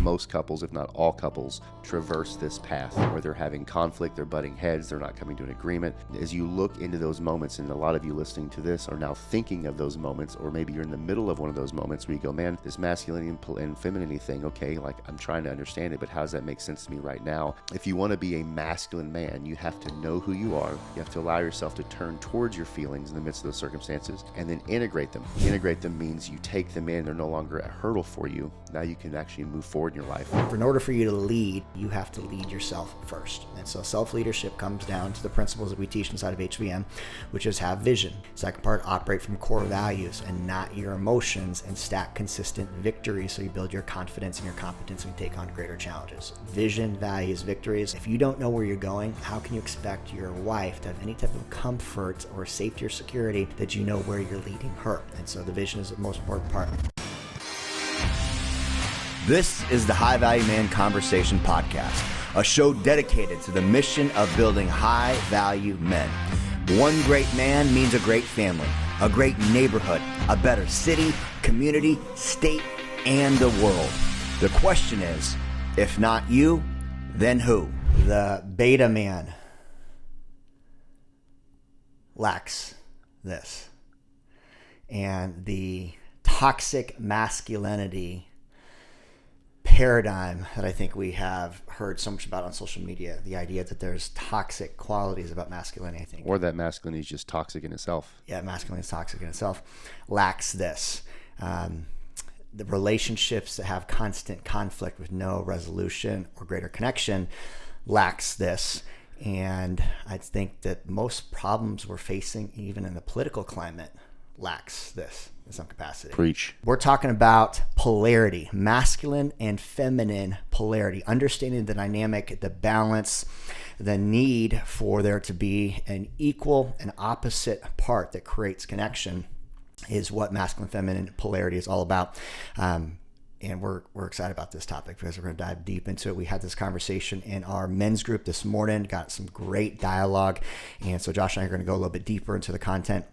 most couples, if not all couples, traverse this path where they're having conflict, they're butting heads, they're not coming to an agreement. As you look into those moments, and a lot of you listening to this are now thinking of those moments, or maybe you're in the middle of one of those moments where you go, man, this masculinity and femininity thing, okay, like I'm trying to understand it, but how does that make sense to me right now? If you want to be a masculine man, you have to know who you are. You have to allow yourself to turn towards your feelings in the midst of those circumstances and then integrate them. Integrate them means you take them in, they're no longer a hurdle for you. Now you can actually move forward in your life. In order for you to lead, you have to lead yourself first. And so self-leadership comes down to the principles that we teach inside of HVM, which is have vision. Second part, operate from core values and not your emotions, and stack consistent victories so you build your confidence and your competence and take on greater challenges. Vision, values, victories. If you don't know where you're going, how can you expect your wife to have any type of comfort or safety or security that you know where you're leading her? And so the vision is the most important part. This is the High Value Man Conversation Podcast, a show dedicated to the mission of building high value men. One great man means a great family, a great neighborhood, a better city, community, state, and the world. The question is, if not you, then who? The beta man lacks this. And the toxic masculinity paradigm that I think we have heard so much about on social media, the idea that there's toxic qualities about masculinity, I think. Or that masculinity is just toxic in itself. Yeah, masculinity is toxic in itself. Lacks this. The relationships that have constant conflict with no resolution or greater connection lacks this. And I think that most problems we're facing, even in the political climate, lacks this in some capacity. Preach. We're talking about polarity, masculine and feminine polarity, understanding the dynamic, the balance, the need for there to be an equal and opposite part that creates connection is what masculine feminine polarity is all about. And we're excited about this topic because we're going to dive deep into it. We had this conversation in our men's group this morning, got some great dialogue. And so Josh and I are going to go a little bit deeper into the content,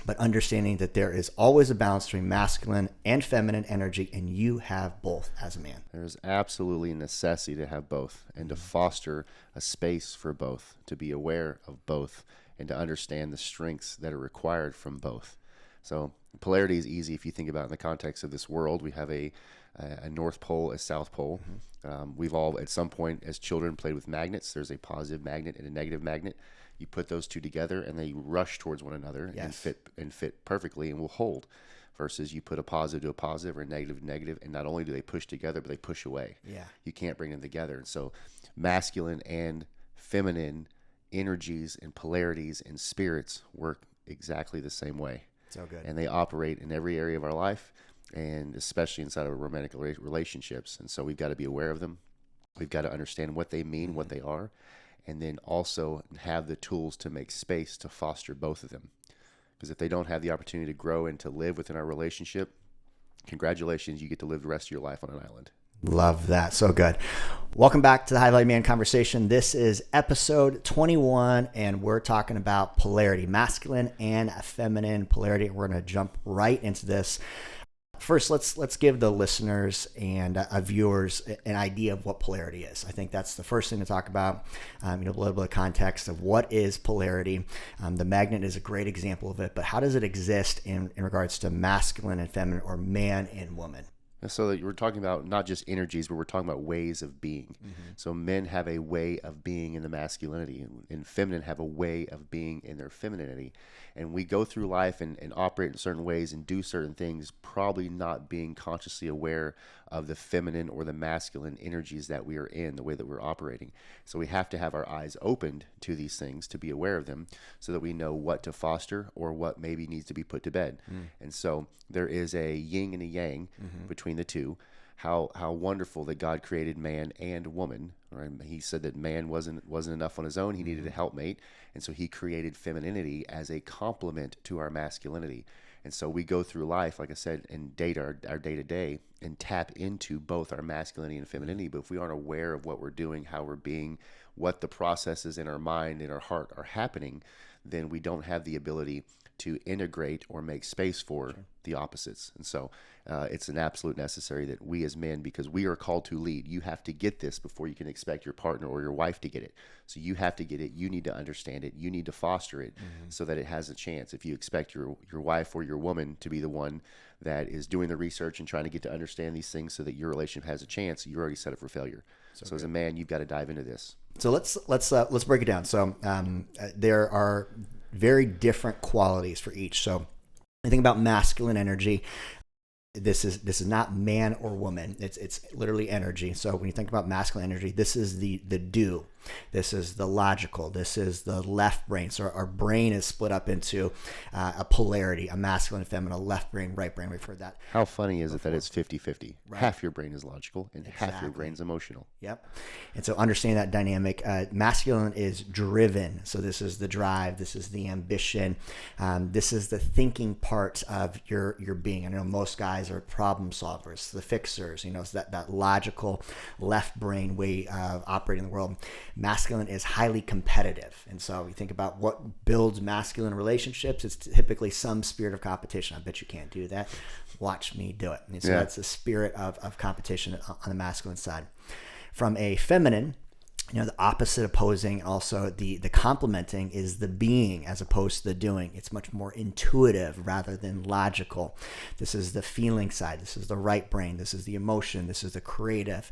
but understanding that there is always a balance between masculine and feminine energy, and you have both as a man. There's absolutely a necessity to have both and to foster a space for both, to be aware of both, and to understand the strengths that are required from both. So polarity is easy if you think about it in the context of this world. We have a North Pole, a South Pole. We've all, at some point as children, played with magnets. There's a positive magnet and a negative magnet. You put those two together and they rush towards one another. Yes. and fit perfectly and will hold. Versus you put a positive to a positive or a negative to negative, and not only do they push together, but they push away. Yeah. You can't bring them together. And so masculine and feminine energies and polarities and spirits work exactly the same way. So good. And they operate in every area of our life, and especially inside of romantic relationships. And so we've got to be aware of them. We've got to understand what they mean, what they are, and then also have the tools to make space to foster both of them. Because if they don't have the opportunity to grow and to live within our relationship, congratulations, you get to live the rest of your life on an island. Love that. So good. Welcome back to the High Value Man Conversation. This is episode 21, and we're talking about polarity, masculine and feminine polarity. We're going to jump right into this. First, let's give the listeners and viewers an idea of what polarity is. I think that's the first thing to talk about. A little bit of context of what is polarity. The magnet is a great example of it, but how does it exist in regards to masculine and feminine, or man and woman? So that we're talking about not just energies, but we're talking about ways of being. Mm-hmm. So men have a way of being in the masculinity, and feminine have a way of being in their femininity. And we go through life and operate in certain ways and do certain things, probably not being consciously aware of the feminine or the masculine energies that we are in, the way that we're operating. So we have to have our eyes opened to these things to be aware of them, so that we know what to foster or what maybe needs to be put to bed. And so there is a yin and a yang between the two. How wonderful that God created man and woman. Right? He said that man wasn't enough on his own. He needed a helpmate. And so he created femininity as a complement to our masculinity. And so we go through life, like I said, and date our day-to-day and tap into both our masculinity and femininity. But if we aren't aware of what we're doing, how we're being, what the processes in our mind and our heart are happening, then we don't have the ability to integrate or make space for the opposites. And so it's an absolute necessary that we as men, because we are called to lead, you have to get this before you can expect your partner or your wife to get it. So you have to get it. You need to understand it. You need to foster it so that it has a chance. If you expect your wife or your woman to be the one that is doing the research and trying to get to understand these things so that your relationship has a chance, you're already set up for failure. So as a man, you've got to dive into this. So let's break it down. So there are very different qualities for each. So I think about masculine energy. This is not man or woman. It's literally energy. So when you think about masculine energy, this is the do. This is the logical. This is the left brain. So our brain is split up into a polarity, a masculine, feminine, left brain, right brain. We've heard that. How funny is it that it's 50-50? Right. Half your brain is logical and half your brain's emotional. Yep. And so understanding that dynamic, masculine is driven. So this is the drive. This is the ambition. This is the thinking part of your being. I know most guys are problem solvers, the fixers, it's that logical left brain way of operating the world. Masculine is highly competitive. And so you think about what builds masculine relationships, it's typically some spirit of competition. I bet you can't do that. Watch me do it. And so that's the spirit of competition on the masculine side. From a feminine, the opposite opposing, also the complementing is the being as opposed to the doing. It's much more intuitive rather than logical. This is the feeling side. This is the right brain. This is the emotion. This is the creative.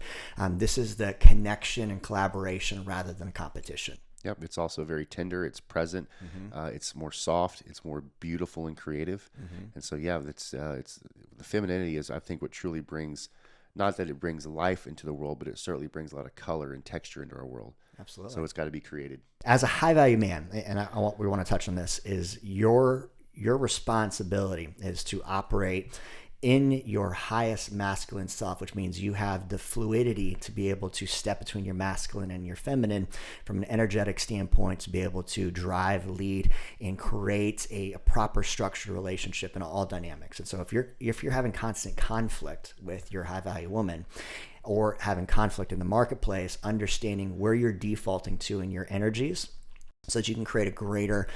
This is the connection and collaboration rather than competition. Yep. It's also very tender. It's present. It's more soft. It's more beautiful and creative. And so, it's the femininity is, I think, what truly brings. Not that it brings life into the world, but it certainly brings a lot of color and texture into our world. Absolutely. So it's got to be created. As a high value man, and we want to touch on this, is your responsibility is to operate in your highest masculine self, which means you have the fluidity to be able to step between your masculine and your feminine from an energetic standpoint, to be able to drive, lead, and create a proper structured relationship in all dynamics. And so if you're having constant conflict with your high value woman, or having conflict in the marketplace, understanding where you're defaulting to in your energies, so that you can create a greater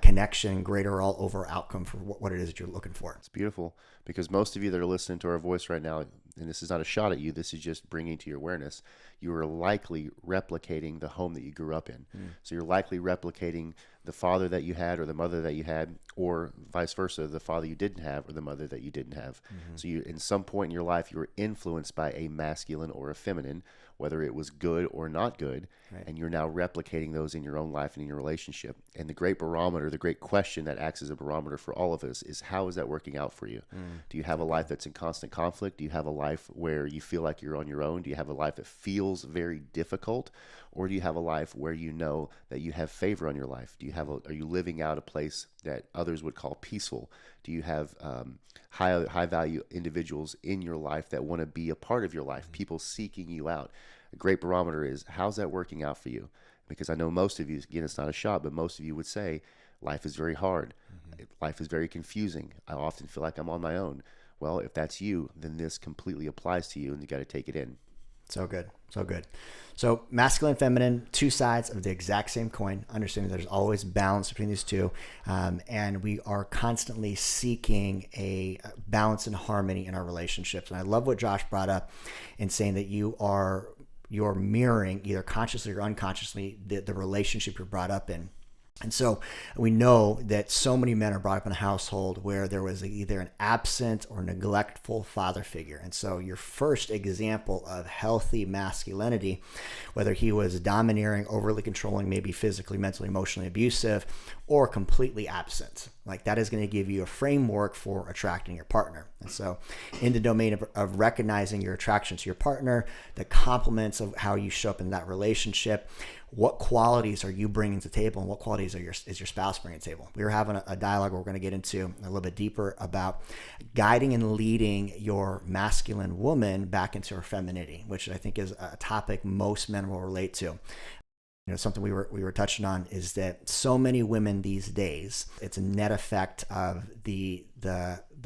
connection, greater all over outcome for what it is that you're looking for. It's beautiful, because most of you that are listening to our voice right now, and this is not a shot at you, this is just bringing to your awareness, you are likely replicating the home that you grew up in. So you're likely replicating the father that you had or the mother that you had, or vice versa, the father you didn't have or the mother that you didn't have. So you, in some point in your life, you were influenced by a masculine or a feminine, whether it was good or not good, and you're now replicating those in your own life and in your relationship. And the great barometer, the great question that acts as a barometer for all of us is, how is that working out for you? Do you have a life that's in constant conflict? Do you have a life where you feel like you're on your own? Do you have a life that feels very difficult? Or do you have a life where you know that you have favor on your life? Are you living out a place that others would call peaceful? Do you have high value individuals in your life that want to be a part of your life, people seeking you out? A great barometer is, how's that working out for you? Because I know most of you, again, it's not a shot, but most of you would say, life is very hard. Life is very confusing. I often feel like I'm on my own. Well, if that's you, then this completely applies to you, and you got to take it in. So good. So good. So masculine, feminine, two sides of the exact same coin. Understanding there's always balance between these two. And we are constantly seeking a balance and harmony in our relationships. And I love what Josh brought up in saying that you're mirroring, either consciously or unconsciously, the relationship you're brought up in. And so we know that so many men are brought up in a household where there was either an absent or neglectful father figure. And so your first example of healthy masculinity, whether he was domineering, overly controlling, maybe physically, mentally, emotionally abusive, or completely absent, like that is going to give you a framework for attracting your partner. And so in the domain of recognizing your attraction to your partner, the complements of how you show up in that relationship, what qualities are you bringing to the table, and what qualities is your spouse bringing to the table? We were having a dialogue we're going to get into a little bit deeper about guiding and leading your masculine woman back into her femininity, which I think is a topic most men will relate to. Something we were touching on is that so many women these days, it's a net effect of the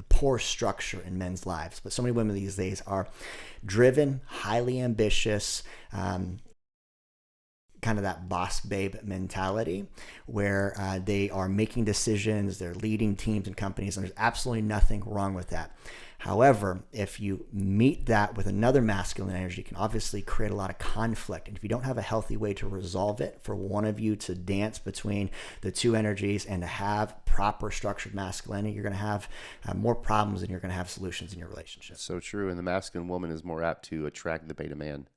poor structure in men's lives. But so many women these days are driven, highly ambitious, kind of that boss babe mentality where they are making decisions, they're leading teams and companies, and there's absolutely nothing wrong with that. However, if you meet that with another masculine energy, it can obviously create a lot of conflict. And if you don't have a healthy way to resolve it, for one of you to dance between the two energies and to have proper structured masculinity, you're going to have more problems than you're going to have solutions in your relationship. So true. And the masculine woman is more apt to attract the beta man.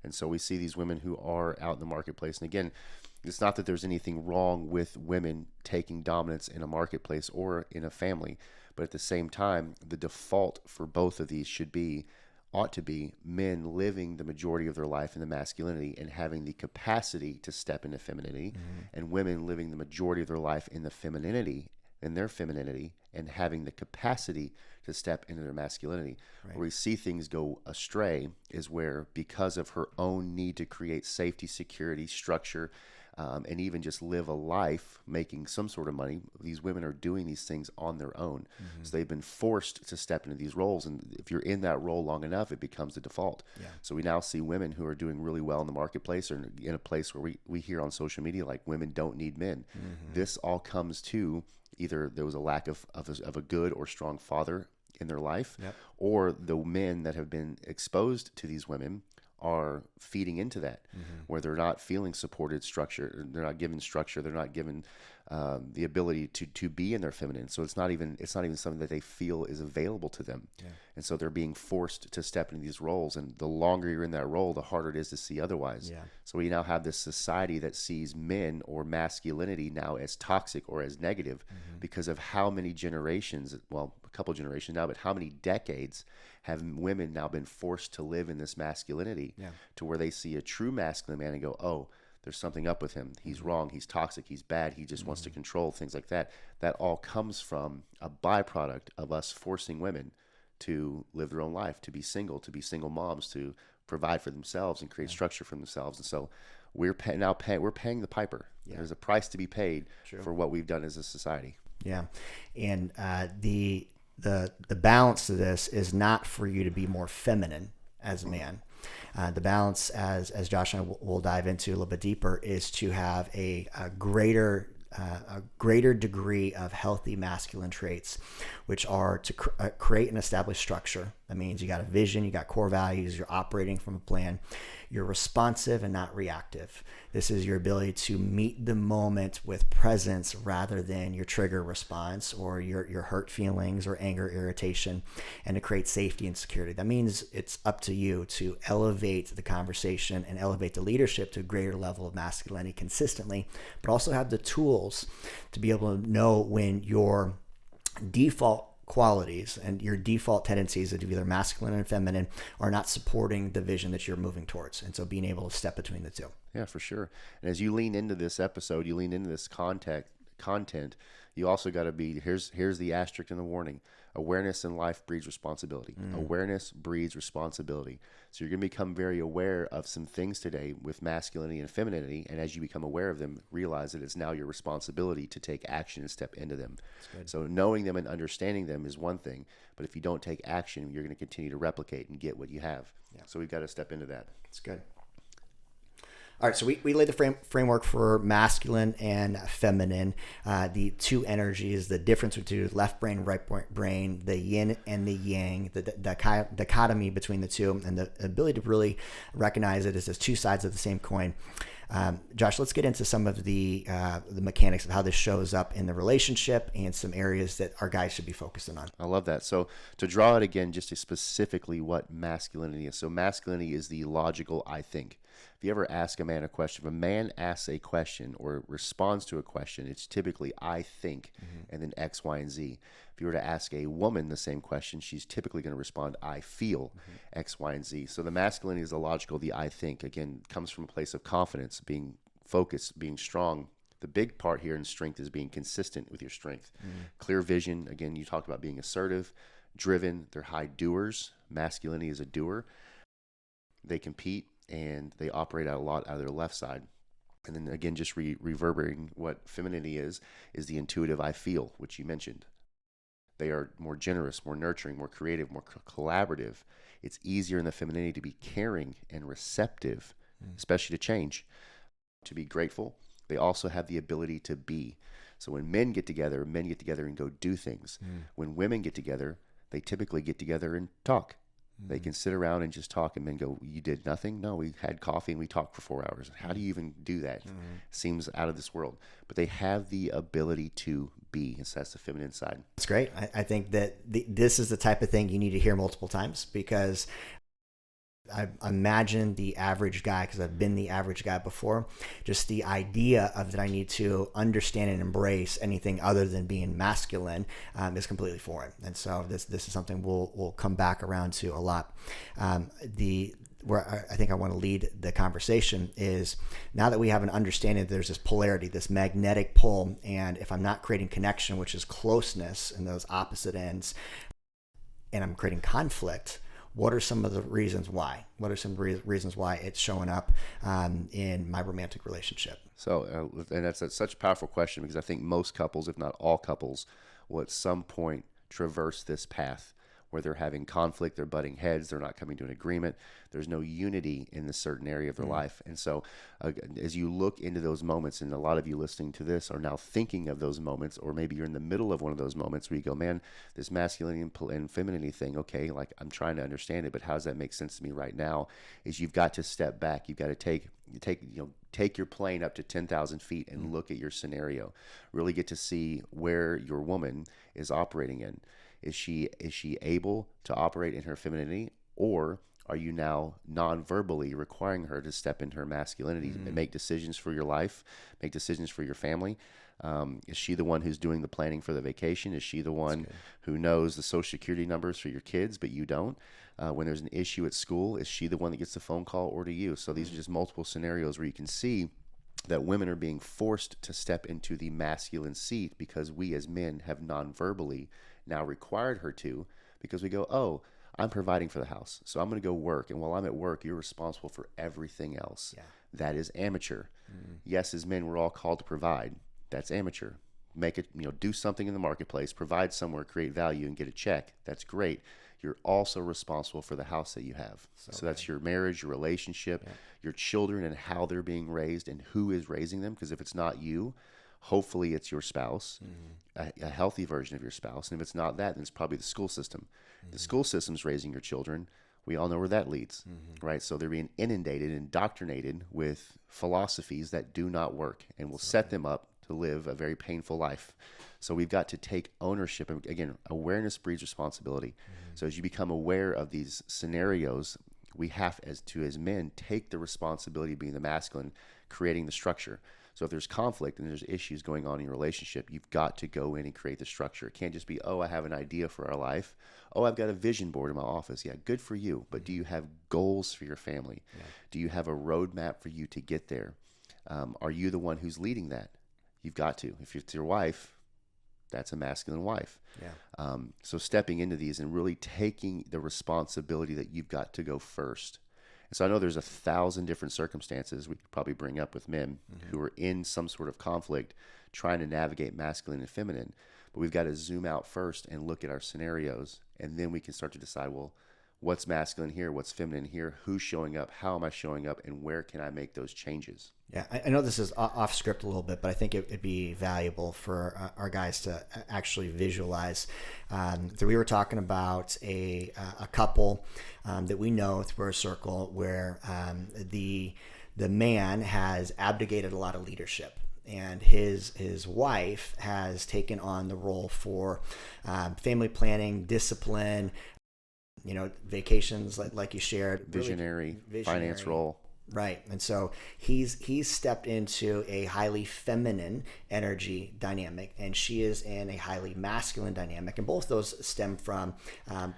And so we see these women who are out in the marketplace. And again, it's not that there's anything wrong with women taking dominance in a marketplace or in a family. But at the same time, the default for both of these ought to be men living the majority of their life in the masculinity and having the capacity to step into femininity, and women living the majority of their life in their femininity, and having the capacity to step into their masculinity. Right. Where we see things go astray is where, because of her own need to create safety, security, structure, and even just live a life making some sort of money, these women are doing these things on their own. So they've been forced to step into these roles. And if you're in that role long enough, it becomes the default. Yeah. So we now see women who are doing really well in the marketplace, or in a place where we hear on social media, like, women don't need men. This all comes to either there was a lack of a good or strong father in their life, or the men that have been exposed to these women are feeding into that, where they're not feeling supported structure, they're not given structure, they're not given the ability to be in their feminine. So it's not even something that they feel is available to them. And so they're being forced to step into these roles, and the longer you're in that role, the harder it is to see otherwise. So we now have this society that sees men or masculinity now as toxic or as negative, because of how many generations, well, a couple generations now, but how many decades have women now been forced to live in this masculinity, to where they see a true masculine man and go, oh, there's something up with him. He's wrong. He's toxic. He's bad. He just wants to control, things like that. That all comes from a byproduct of us forcing women to live their own life, to be single moms, to provide for themselves and create structure for themselves. And so we're paying the piper. There's a price to be paid for what we've done as a society. And the balance to this is not for you to be more feminine as a man. The balance, as Josh and I will dive into a little bit deeper, is to have a greater degree of healthy masculine traits, which are to create and establish structure. That means you got a vision, you got core values, you're operating from a plan. You're responsive and not reactive. This is your ability to meet the moment with presence rather than your trigger response or your hurt feelings or anger, irritation, and to create safety and security. That means it's up to you to elevate the conversation and elevate the leadership to a greater level of masculinity consistently, but also have the tools to be able to know when your default qualities and your default tendencies of either masculine and feminine are not supporting the vision that you're moving towards. And so being able to step between the two. Yeah, for sure. And as you lean into this episode, you lean into this content, you also got to be, here's the asterisk and the warning. Awareness in life breeds responsibility. Awareness breeds responsibility. So you're going to become very aware of some things today with masculinity and femininity. And as you become aware of them, realize that it's now your responsibility to take action and step into them. So knowing them and understanding them is one thing. But if you don't take action, you're going to continue to replicate and get what you have. So we've got to step into that. That's good. All right, so we laid the framework for masculine and feminine, the two energies, the difference between left brain, right brain, the yin and the yang, the dichotomy between the two, and the ability to really recognize it as two sides of the same coin. Josh, let's get into some of the mechanics of how this shows up in the relationship and some areas that our guys should be focusing on. I love that. So to draw it again, just to specifically what masculinity is. So masculinity is the logical I think. If you ever ask a man a question, if a man asks a question or responds to a question, it's typically I think and then X, Y, and Z. If you were to ask a woman the same question, she's typically going to respond I feel X, Y, and Z. So the masculinity is the logical, the I think, again, comes from a place of confidence, being focused, being strong. The big part here in strength is being consistent with your strength. Clear vision, again, you talked about being assertive, driven, they're high doers. Masculinity is a doer. They compete and they operate out a lot out of their left side. And then again, just reverberating what femininity is the intuitive I feel, which you mentioned. They are more generous, more nurturing, more creative, more collaborative. It's easier in the femininity to be caring and receptive, especially to change. to be grateful. They also have the ability to be. So when men get together and go do things. When women get together, they typically get together and talk. They can sit around and just talk, and men go, you did nothing? No, we had coffee and we talked for 4 hours. How do you even do that? Seems out of this world. But they have the ability to be. And so that's the feminine side. That's great. I think that this is the type of thing you need to hear multiple times, because I imagine the average guy, because I've been the average guy before, just the idea of that I need to understand and embrace anything other than being masculine is completely foreign. And so this is something we'll come back around to a lot. Where I think I want to lead the conversation is, now that we have an understanding that there's this polarity, this magnetic pull, and if I'm not creating connection, which is closeness in those opposite ends, and I'm creating conflict, what are some of the reasons why? What are some reasons why it's showing up in my romantic relationship? So, and that's such a powerful question, because I think most couples, if not all couples, will at some point traverse this path where they're having conflict, they're butting heads, they're not coming to an agreement. There's no unity in this certain area of their life. And so as you look into those moments, and a lot of you listening to this are now thinking of those moments, or maybe you're in the middle of one of those moments where you go, man, this masculinity and femininity thing, okay, like I'm trying to understand it, but how does that make sense to me right now? Is you've got to step back. You've got to take your plane up to 10,000 feet and look at your scenario. Really get to see where your woman is operating in. Is she able to operate in her femininity, or are you now non-verbally requiring her to step into her masculinity and make decisions for your life, make decisions for your family? Is she the one who's doing the planning for the vacation? Is she the one who knows the social security numbers for your kids, but you don't? When there's an issue at school, is she the one that gets the phone call, or do you? So these are just multiple scenarios where you can see that women are being forced to step into the masculine seat, because we as men have non-verbally now required her to, because we go, oh, I'm providing for the house, so I'm going to go work, and while I'm at work, you're responsible for everything else. Yeah. That is amateur. Yes, as men, we're all called to provide. That's amateur. Make it, do something in the marketplace, provide somewhere, create value, and get a check. That's great. You're also responsible for the house that you have. So that's your marriage, your relationship, your children, and how they're being raised, and who is raising them. Because if it's not you, hopefully it's your spouse, a healthy version of your spouse. And if it's not that, then it's probably the school system. The school system's raising your children. We all know where that leads, right? So they're being inundated, indoctrinated with philosophies that do not work and will set them up to live a very painful life. So we've got to take ownership. And again, awareness breeds responsibility. So as you become aware of these scenarios, we have as men take the responsibility of being the masculine, creating the structure. So if there's conflict and there's issues going on in your relationship, you've got to go in and create the structure. It can't just be, oh, I have an idea for our life. Oh, I've got a vision board in my office. Yeah, good for you. But do you have goals for your family? Yeah. Do you have a roadmap for you to get there? Are you the one who's leading that? You've got to. If it's your wife, that's a masculine wife. Yeah. So stepping into these and really taking the responsibility that you've got to go first. And so I know there's 1,000 different circumstances we could probably bring up with men who are in some sort of conflict trying to navigate masculine and feminine. But we've got to zoom out first and look at our scenarios, and then we can start to decide, well, what's masculine here, what's feminine here, who's showing up, how am I showing up, and where can I make those changes? Yeah, I know this is off script a little bit, but I think it'd be valuable for our guys to actually visualize. So we were talking about a couple that we know through our circle where the man has abdicated a lot of leadership, and his wife has taken on the role for family planning, discipline, vacations like you shared, visionary finance role. Right. And so he's stepped into a highly feminine energy dynamic, and she is in a highly masculine dynamic. And both those stem from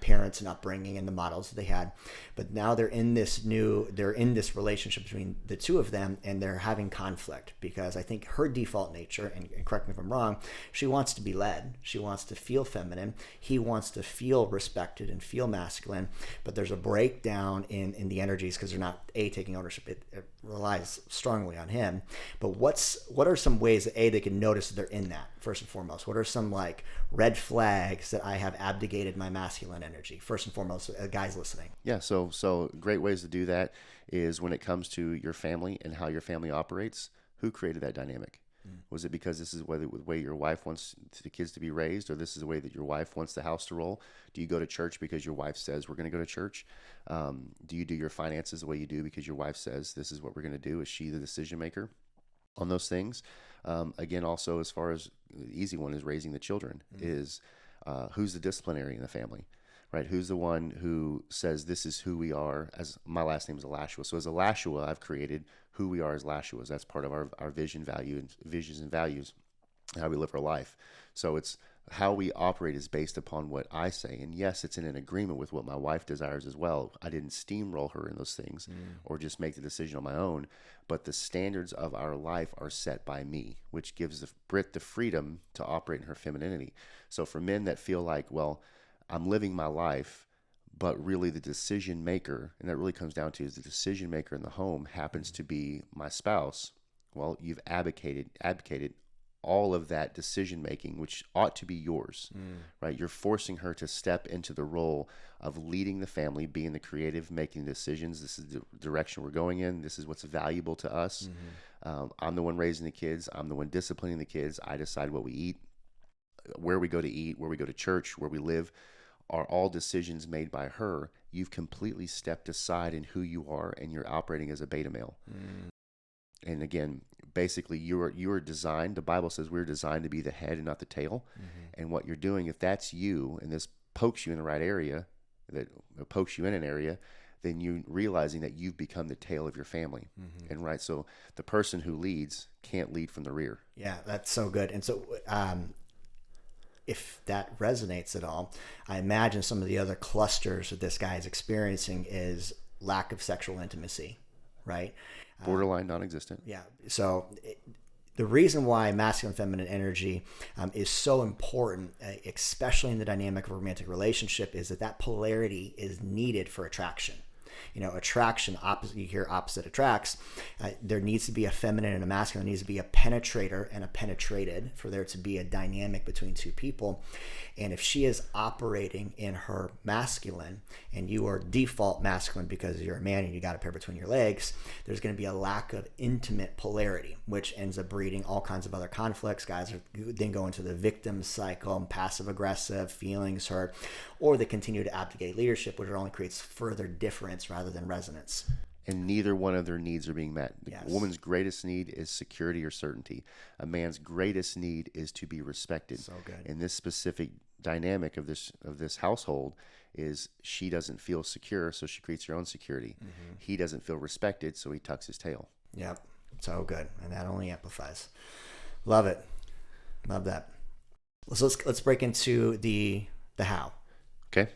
parents and upbringing and the models that they had. But now they're in this relationship between the two of them, and they're having conflict because I think her default nature, and correct me if I'm wrong, she wants to be led. She wants to feel feminine. He wants to feel respected and feel masculine. But there's a breakdown in the energies because they're not taking ownership. It relies strongly on him. But what are some ways that they can notice that they're in that, first and foremost? What are some red flags that I have abdicated my masculine energy, first and foremost, guys listening? Yeah, so great ways to do that is when it comes to your family and how your family operates. Who created that dynamic? Was it because this is the way your wife wants the kids to be raised, or this is the way that your wife wants the house to roll? Do you go to church because your wife says we're going to go to church? Do you do your finances the way you do because your wife says this is what we're going to do? Is she the decision maker on those things? Again, also, as far as the easy one is raising the children, is who's the disciplinary in the family? Right? Who's the one who says this is who we are? As my last name is Alashua. So as Alashua, I've created who we are as Lashuas. That's part of our visions and values, how we live our life. So it's how we operate is based upon what I say. And yes, it's in an agreement with what my wife desires as well. I didn't steamroll her in those things or just make the decision on my own. But the standards of our life are set by me, which gives Brit the freedom to operate in her femininity. So for men that feel like, well, I'm living my life, but really the decision maker, and that really comes down to is the decision maker in the home happens to be my spouse. Well, you've abdicated all of that decision making, which ought to be yours, right? You're forcing her to step into the role of leading the family, being the creative, making decisions. This is the direction we're going in. This is what's valuable to us. I'm the one raising the kids. I'm the one disciplining the kids. I decide what we eat, where we go to eat, where we go to church, where we live. Are all decisions made by her. You've completely stepped aside in who you are, and you're operating as a beta male. And again, basically, you are designed. The Bible says we're designed to be the head and not the tail. And what you're doing, if that's you, and this pokes you in the right area, that pokes you in an area, then you realizing that you've become the tail of your family. And right, so the person who leads can't lead from the rear. Yeah, that's so good. And so, if that resonates at all, I imagine some of the other clusters that this guy is experiencing is lack of sexual intimacy, right? Borderline non-existent. Yeah. So the reason why masculine and feminine energy is so important, especially in the dynamic of a romantic relationship, is that polarity is needed for attraction. Attraction, you hear opposite attracts. There needs to be a feminine and a masculine. There needs to be a penetrator and a penetrated for there to be a dynamic between two people. And if she is operating in her masculine and you are default masculine because you're a man and you got a pair between your legs, there's going to be a lack of intimate polarity, which ends up breeding all kinds of other conflicts. Guys then go into the victim cycle, passive aggressive, feelings hurt, or they continue to abdicate leadership, which only creates further difference rather than resonance. And neither one of their needs are being met. The Yes. woman's greatest need is security or certainty. A man's greatest need is to be respected. So good. And this specific dynamic of this household is she doesn't feel secure, so she creates her own security. He doesn't feel respected, so he tucks his tail. Yep. So good. And that only amplifies. Love it. Love that. So let's break into the how. Okay.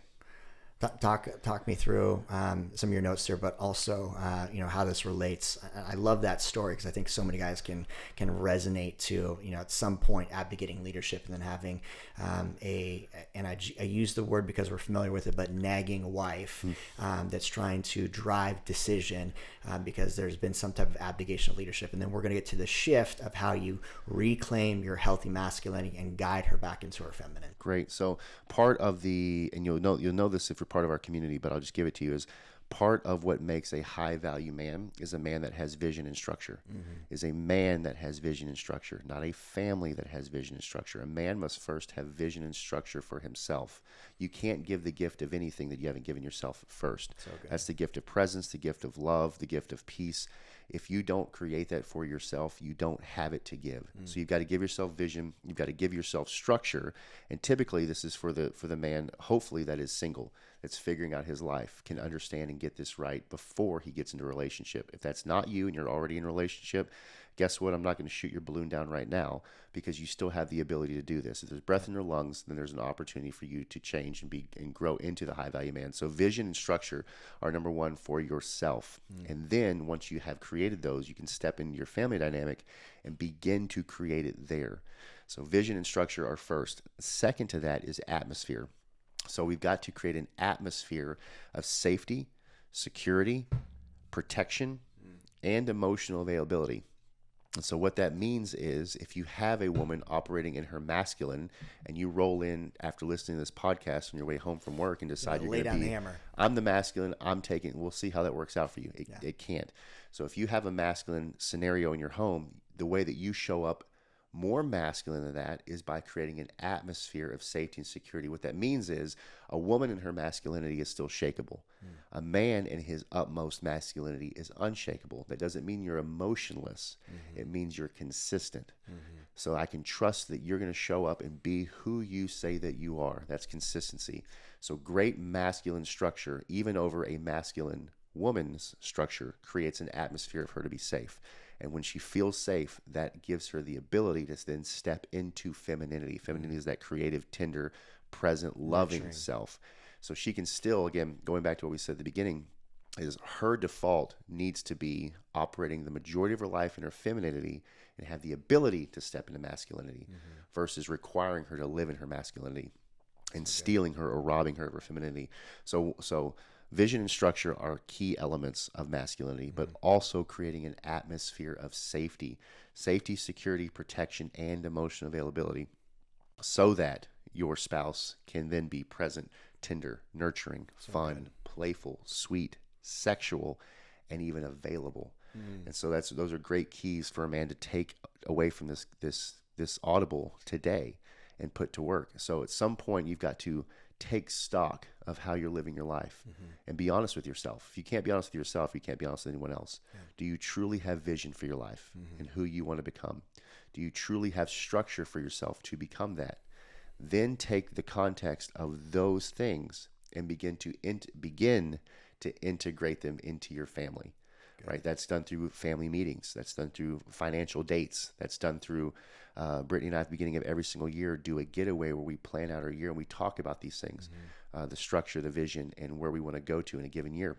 Talk me through some of your notes there, but also how this relates. I love that story because I think so many guys can resonate to at some point abdicating leadership and then having I use the word because we're familiar with it, but nagging wife that's trying to drive decision because there's been some type of abdication of leadership, and then we're going to get to the shift of how you reclaim your healthy masculinity and guide her back into her feminine. Great. So part of and you'll know this if you're part of our community, but I'll just give it to you, is part of what makes a high value man is a man that has vision and structure, is a man that has vision and structure, not a family that has vision and structure. A man must first have vision and structure for himself. You can't give the gift of anything that you haven't given yourself first. So that's the gift of presence, the gift of love, the gift of peace. If you don't create that for yourself, you don't have it to give. So you've got to give yourself vision. You've got to give yourself structure. And typically this is for the man, hopefully, that is single, that's figuring out his life, can understand and get this right before he gets into a relationship. If that's not you and you're already in a relationship, guess what? I'm not going to shoot your balloon down right now because you still have the ability to do this. If there's breath in your lungs, then there's an opportunity for you to change and grow into the high value man. So vision and structure are number one for yourself. And then once you have created those, you can step into your family dynamic and begin to create it there. So vision and structure are first. Second to that is atmosphere. So we've got to create an atmosphere of safety, security, protection, and emotional availability. And so what that means is if you have a woman operating in her masculine and you roll in after listening to this podcast on your way home from work and decide you're lay going to down be, the hammer. I'm the masculine, I'm taking, we'll see how that works out for you. It can't. So if you have a masculine scenario in your home, the way that you show up more masculine than that is by creating an atmosphere of safety and security. What that means is a woman in her masculinity is still shakeable. A man in his utmost masculinity is unshakable. That doesn't mean you're emotionless. It means you're consistent. So I can trust that you're going to show up and be who you say that you are. That's consistency. So great masculine structure, even over a masculine woman's structure, creates an atmosphere of her to be safe. And when she feels safe, that gives her the ability to then step into femininity. Femininity is that creative, tender, present, loving self. So she can still, again, going back to what we said at the beginning, is her default needs to be operating the majority of her life in her femininity and have the ability to step into masculinity versus requiring her to live in her masculinity and stealing her or robbing her of her femininity. So vision and structure are key elements of masculinity, but also creating an atmosphere of safety, security, protection, and emotional availability so that your spouse can then be present, tender, nurturing, fun, playful, sweet, sexual, and even available. And so those are great keys for a man to take away from this audible today and put to work. So at some point you've got to take stock of how you're living your life and be honest with yourself. If you can't be honest with yourself, you can't be honest with anyone else. Do you truly have vision for your life and who you want to become? Do you truly have structure for yourself to become that? Then take the context of those things and begin to integrate them into your family. Right, that's done through family meetings. That's done through financial dates. That's done through Brittany and I at the beginning of every single year do a getaway where we plan out our year and we talk about these things, the structure, the vision, and where we want to go to in a given year.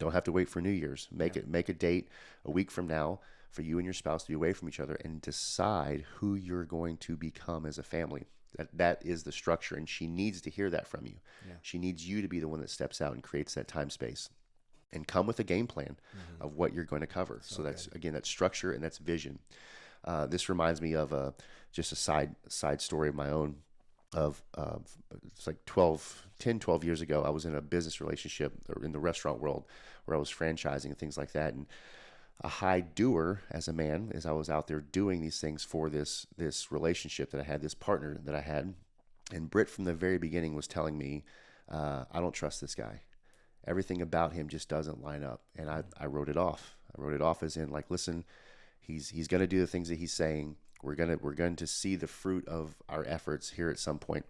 Don't have to wait for New Year's. Make a date a week from now for you and your spouse to be away from each other and decide who you're going to become as a family. That is the structure, and she needs to hear that from you. She needs you to be the one that steps out and creates that time space. And come with a game plan of what you're going to cover. So that's, again, that's structure and that's vision. This reminds me of just a side story of my own. It's like 12 years ago, I was in a business relationship in the restaurant world where I was franchising and things like that. And a high doer as a man, as I was out there doing these things for this relationship that I had, this partner that I had. And Britt from the very beginning was telling me, I don't trust this guy. Everything about him just doesn't line up. And I wrote it off. I wrote it off as in, like, listen, he's going to do the things that he's saying. We're going to see the fruit of our efforts here at some point.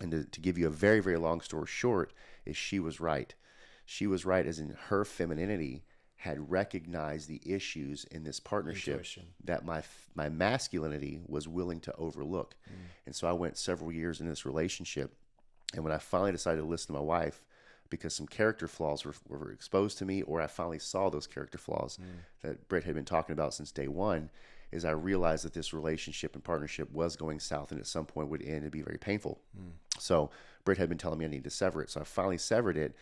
And to give you a very, very long story short, is she was right. She was right as in her femininity had recognized the issues in this partnership that my masculinity was willing to overlook. And so I went several years in this relationship. And when I finally decided to listen to my wife, because some character flaws were exposed to me, or I finally saw those character flaws that Britt had been talking about since day one, is I realized that this relationship and partnership was going south and at some point would end and be very painful. So Britt had been telling me I needed to sever it. So I finally severed it.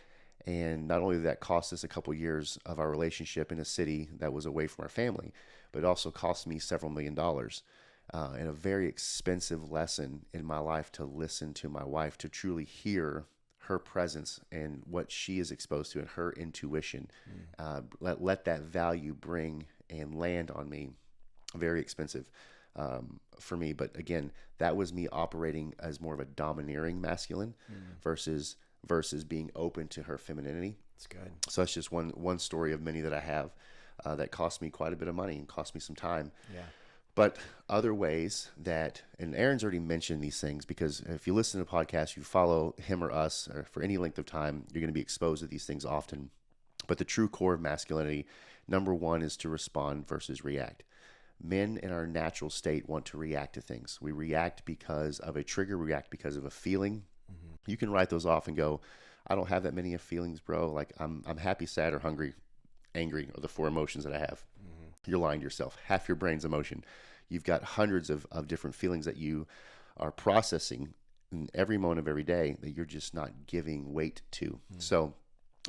And not only did that cost us a couple years of our relationship in a city that was away from our family, but it also cost me several $1 million and a very expensive lesson in my life to listen to my wife, to truly hear her presence and what she is exposed to and her intuition. Let that value bring and land on me. Very expensive for me. But again, that was me operating as more of a domineering masculine versus being open to her femininity. That's good. So that's just one story of many that I have that cost me quite a bit of money and cost me some time. Yeah. But other ways that, and Aaron's already mentioned these things, because if you listen to podcasts, you follow him or us or for any length of time, you're going to be exposed to these things often. But the true core of masculinity, number one, is to respond versus react. Men in our natural state want to react to things. We react because of a trigger, react because of a feeling. You can write those off and go, I don't have that many feelings, bro. Like I'm happy, sad, or hungry, angry are the four emotions that I have. You're lying to yourself. Half your brain's emotion. You've got hundreds of different feelings that you are processing in every moment of every day that you're just not giving weight to. So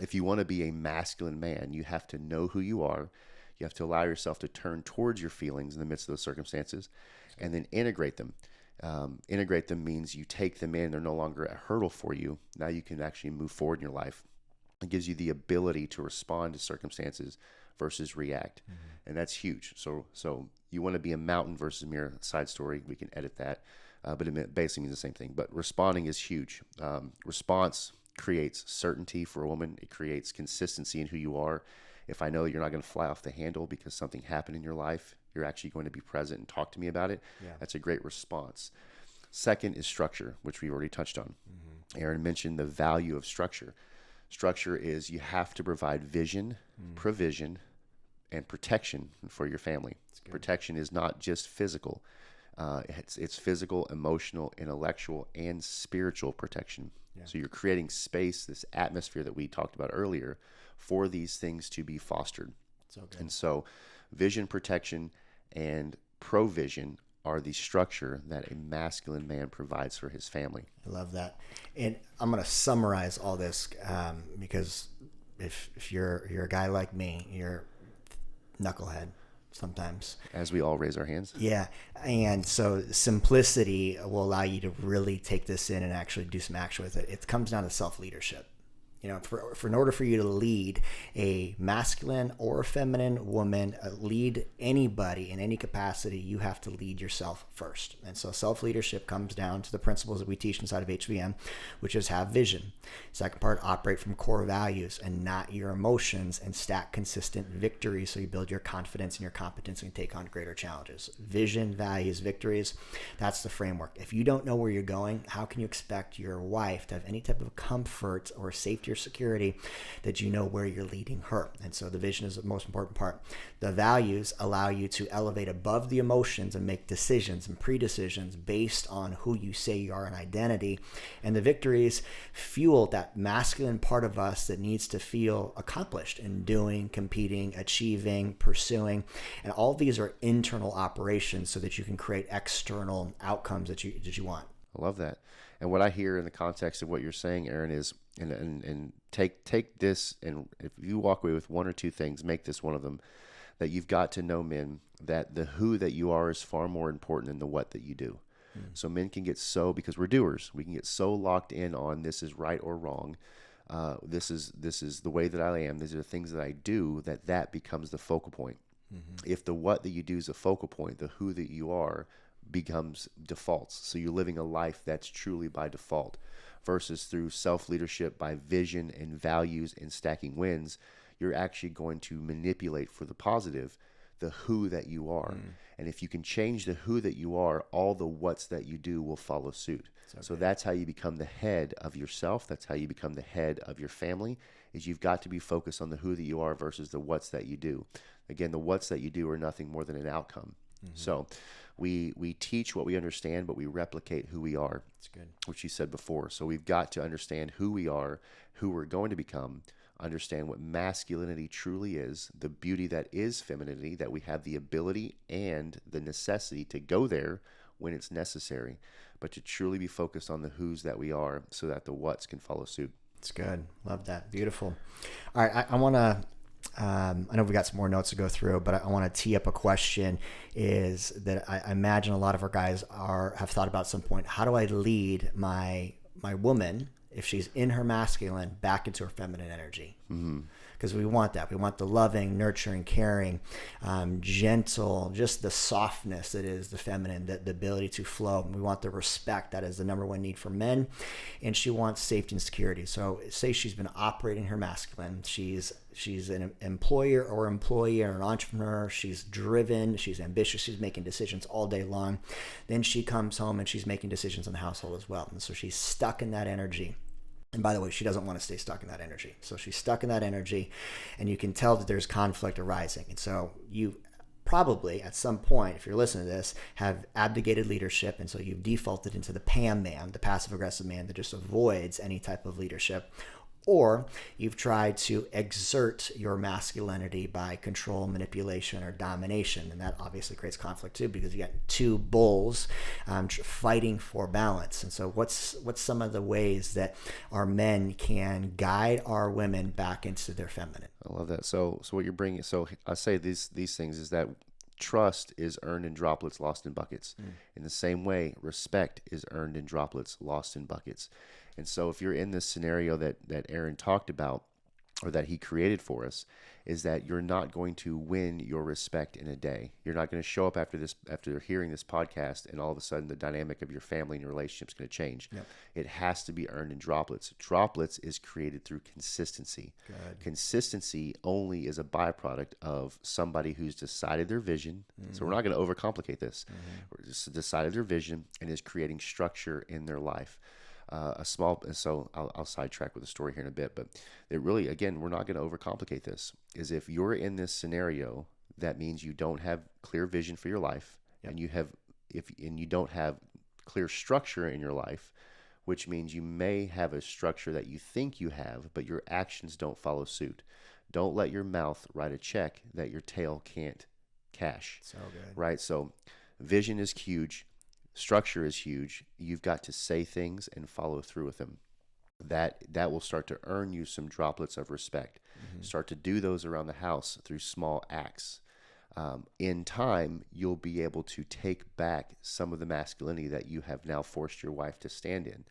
if you want to be a masculine man, you have to know who you are. You You have to allow yourself to turn towards your feelings in the midst of those circumstances and then integrate them. Integrate them means you take them in. They're no longer a hurdle for you. Now you can actually move forward in your life. It gives you the ability to respond to circumstances versus react. And that's huge. So you want to be a mountain versus a mirror. Side story, we can edit that. But it basically means the same thing. But responding is huge. Response creates certainty for a woman. It creates consistency in who you are. If I know you're not going to fly off the handle because something happened in your life, you're actually going to be present and talk to me about it. Yeah. That's a great response. Second is structure, which we already touched on. Aaron mentioned the value of structure. Structure is you have to provide vision, provision, and protection for your family. Protection is not just physical. It's physical, emotional, intellectual, and spiritual protection. Yeah. So you're creating space, this atmosphere that we talked about earlier, for these things to be fostered. And so vision, protection, and provision are the structure that a masculine man provides for his family. I love that. And I'm going to summarize all this because if you're a guy like me, you're knucklehead sometimes. As we all raise our hands. Yeah. And so simplicity will allow you to really take this in and actually do some action with it. It comes down to self-leadership. You know, for in order for you to lead a masculine or a feminine woman, lead anybody in any capacity, you have to lead yourself first. And so self-leadership comes down to the principles that we teach inside of HVM, which is have vision. Second part, operate from core values and not your emotions, and stack consistent victories so you build your confidence and your competence and take on greater challenges. Vision, values, victories, that's the framework. If you don't know where you're going, how can you expect your wife to have any type of comfort or safety or security that you know where you're leading her? And so the vision is the most important part. The values allow you to elevate above the emotions and make decisions and pre-decisions based on who you say you are and identity. And the victories fuel that masculine part of us that needs to feel accomplished in doing, competing, achieving, pursuing. And all these are internal operations so that you can create external outcomes that you want. I love that. And what I hear in the context of what you're saying, Aaron, is and take this, and if you walk away with one or two things, make this one of them, that you've got to know, men, that the who that you are is far more important than the what that you do. So men can get because we're doers, we can get so locked in on this is right or wrong. This is the way that I am. These are the things that I do, that becomes the focal point. If the what that you do is a focal point, the who that you are becomes defaults. So you're living a life that's truly by default, versus through self-leadership by vision and values and stacking wins, you're actually going to manipulate for the positive the who that you are. And if you can change the who that you are, all the what's that you do will follow suit. So that's how you become the head of yourself. That's how you become the head of your family, is you've got to be focused on the who that you are versus the what's that you do. Again, the what's that you do are nothing more than an outcome. So we teach what we understand, but we replicate who we are. That's good. Which you said before. So we've got to understand who we are, who we're going to become, understand what masculinity truly is, the beauty that is femininity, that we have the ability and the necessity to go there when it's necessary, but to truly be focused on the who's that we are so that the what's can follow suit. It's good. Love that. Beautiful. All right. I want to, I know we got some more notes to go through, but I want to tee up a question is that I imagine a lot of our guys have thought about at some point. How do I lead my woman, if she's in her masculine, back into her feminine energy? Because we want that. We want the loving, nurturing, caring, gentle, just the softness that is the feminine, the ability to flow. We want the respect. That is the number one need for men. And she wants safety and security. So say she's been operating her masculine. She's an employer or employee or an entrepreneur. She's driven. She's ambitious. She's making decisions all day long. Then she comes home and she's making decisions in the household as well. And so she's stuck in that energy. And by the way, she doesn't want to stay stuck in that energy. So she's stuck in that energy, and you can tell that there's conflict arising. And so you probably, at some point, if you're listening to this, have abdicated leadership. And so you've defaulted into the PAM man, the passive aggressive man that just avoids any type of leadership. or you've tried to exert your masculinity by control, manipulation, or domination. And that obviously creates conflict too, because you got two bulls fighting for balance. And so what's some of the ways that our men can guide our women back into their feminine? I love that. So what you're bringing, so I say these things is that trust is earned in droplets, lost in buckets. In the same way, respect is earned in droplets, lost in buckets. And so if you're in this scenario that Aaron talked about, or that he created for us, is that you're not going to win your respect in a day. You're not going to show up after hearing this podcast, and all of a sudden the dynamic of your family and your relationship is going to change. Yep. It has to be earned in droplets. Droplets is created through consistency. Good. Consistency only is a byproduct of somebody who's decided their vision. So we're not going to overcomplicate this. We're just decided their vision and is creating structure in their life. So I'll sidetrack with a story here in a bit, but it really, again, we're not going to overcomplicate this. Is if you're in this scenario, that means you don't have clear vision for your life, and you don't have clear structure in your life, which means you may have a structure that you think you have, but your actions don't follow suit. Don't let your mouth write a check that your tail can't cash. So good. Right? So vision is huge. Structure is huge. You've got to say things and follow through with them. That will start to earn you some droplets of respect. Start to do those around the house through small acts. In time, you'll be able to take back some of the masculinity that you have now forced your wife to stand in.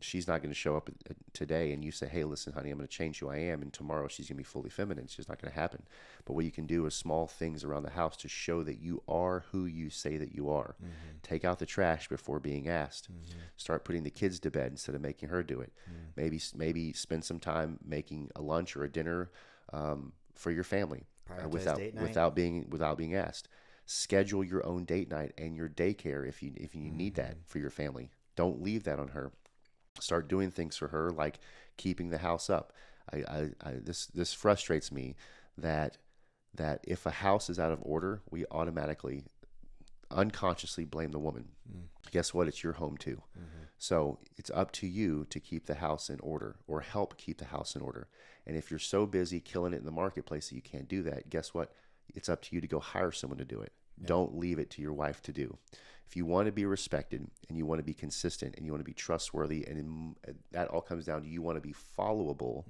She's not going to show up today and you say, hey, listen, honey, I'm going to change who I am, and tomorrow she's going to be fully feminine. It's just not going to happen. But what you can do is small things around the house to show that you are who you say that you are. Take out the trash before being asked. Start putting the kids to bed instead of making her do it. Maybe spend some time making a lunch or a dinner for your family. Without being asked. Schedule your own date night and your daycare if you need that for your family. Don't leave that on her. Start doing things for her, like keeping the house up. This frustrates me that if a house is out of order, we automatically unconsciously blame the woman. Guess what? It's your home too. So it's up to you to keep the house in order, or help keep the house in order. And if you're so busy killing it in the marketplace that you can't do that, guess what? It's up to you to go hire someone to do it. Don't leave it to your wife to do. If you want to be respected, and you want to be consistent, and you want to be trustworthy, and that all comes down to you want to be followable,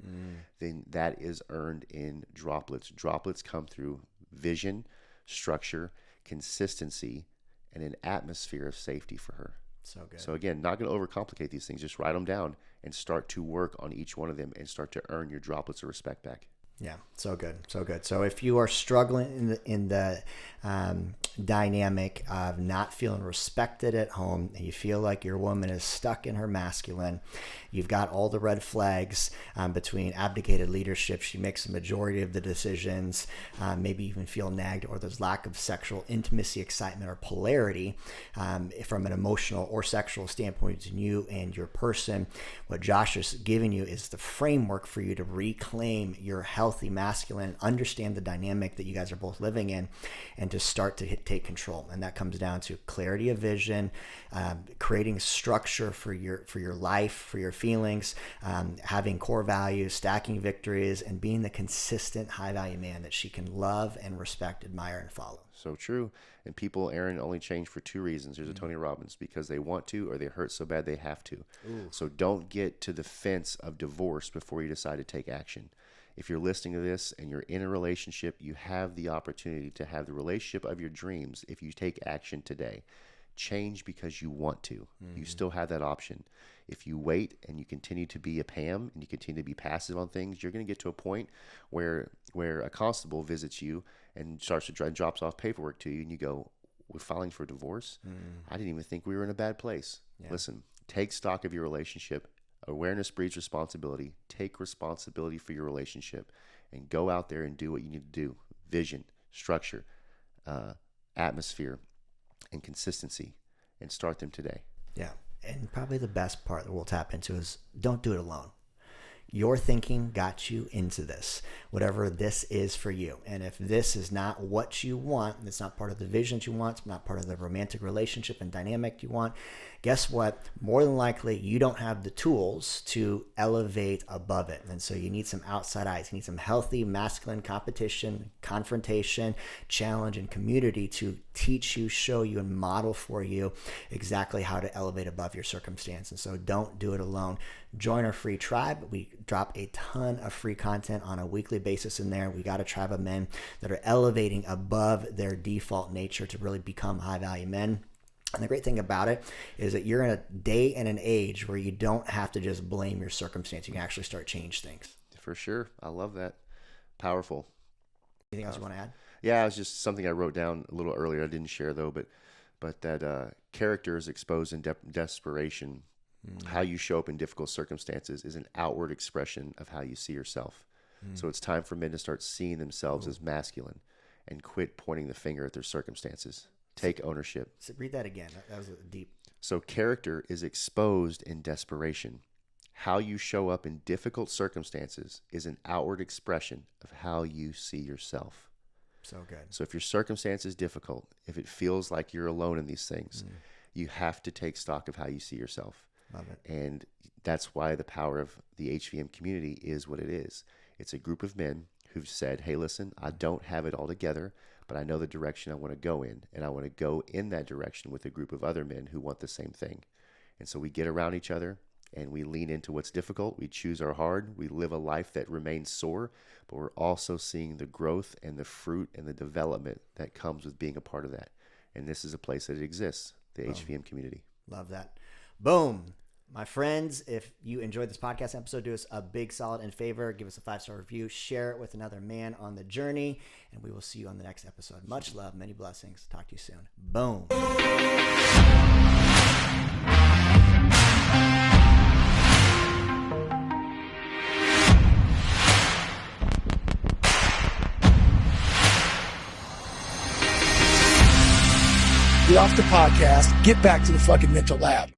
then that is earned in droplets. Droplets come through vision, structure, consistency, and an atmosphere of safety for her. So good. So again, not going to overcomplicate these things. Just write them down and start to work on each one of them and start to earn your droplets of respect back. Yeah, so good, so good. So if you are struggling in the dynamic of not feeling respected at home, and you feel like your woman is stuck in her masculine, you've got all the red flags between abdicated leadership. She makes the majority of the decisions, maybe even feel nagged, or there's lack of sexual intimacy, excitement, or polarity from an emotional or sexual standpoint between you and your person. What Josh is giving you is the framework for you to reclaim your healthy masculine, understand the dynamic that you guys are both living in, and to start to take control. And that comes down to clarity of vision, creating structure for your life, for your feelings, having core values, stacking victories, and being the consistent high value man that she can love and respect, admire, and follow. So true. And people, Aaron, only change for two reasons. There's a Tony Robbins: because they want to, or they hurt so bad they have to. So don't get to the fence of divorce before you decide to take action. If you're listening to this and you're in a relationship, you have the opportunity to have the relationship of your dreams if you take action today. Change because you want to. You still have that option. If you wait and you continue to be a Pam and you continue to be passive on things, you're going to get to a point where a constable visits you and starts to drops off paperwork to you, and you go, "We're filing for divorce? I didn't even think we were in a bad place." Listen, take stock of your relationship. Awareness breeds responsibility. Take responsibility for your relationship and go out there and do what you need to do. Vision, structure, atmosphere, and consistency, and start them today. Yeah. And probably the best part that we'll tap into is don't do it alone. Your thinking got you into this, whatever this is for you. And if this is not what you want, it's not part of the vision that you want, it's not part of the romantic relationship and dynamic you want, guess what? More than likely, you don't have the tools to elevate above it. And so you need some outside eyes. You need some healthy masculine competition, confrontation, challenge, and community to teach you, show you, and model for you exactly how to elevate above your circumstance. And so don't do it alone. Join our free tribe. We drop a ton of free content on a weekly basis in there. We got a tribe of men that are elevating above their default nature to really become high-value men. And the great thing about it is that you're in a day and an age where you don't have to just blame your circumstance. You can actually start change things. For sure. I love that. Powerful. Anything else you want to add? Yeah, it's just something I wrote down a little earlier. I didn't share though, but that character is exposed in desperation. How you show up in difficult circumstances is an outward expression of how you see yourself. So it's time for men to start seeing themselves as masculine and quit pointing the finger at their circumstances. Take ownership. So read that again. That was deep. So character is exposed in desperation. How you show up in difficult circumstances is an outward expression of how you see yourself. So good. So if your circumstance is difficult, if it feels like you're alone in these things, you have to take stock of how you see yourself. Love it. And that's why the power of the HVM community is what it is. It's a group of men who've said, hey, listen, I don't have it all together, but I know the direction I want to go in, and I want to go in that direction with a group of other men who want the same thing. And so we get around each other, and we lean into what's difficult. We choose our hard. We live a life that remains sore, but we're also seeing the growth and the fruit and the development that comes with being a part of that. And this is a place that exists, the HVM community. Love that. Boom. My friends, if you enjoyed this podcast episode, do us a big solid and favor. Give us a 5-star review. Share it with another man on the journey. And we will see you on the next episode. Much love. Many blessings. Talk to you soon. Boom. Get off the podcast. Get back to the fucking mental lab.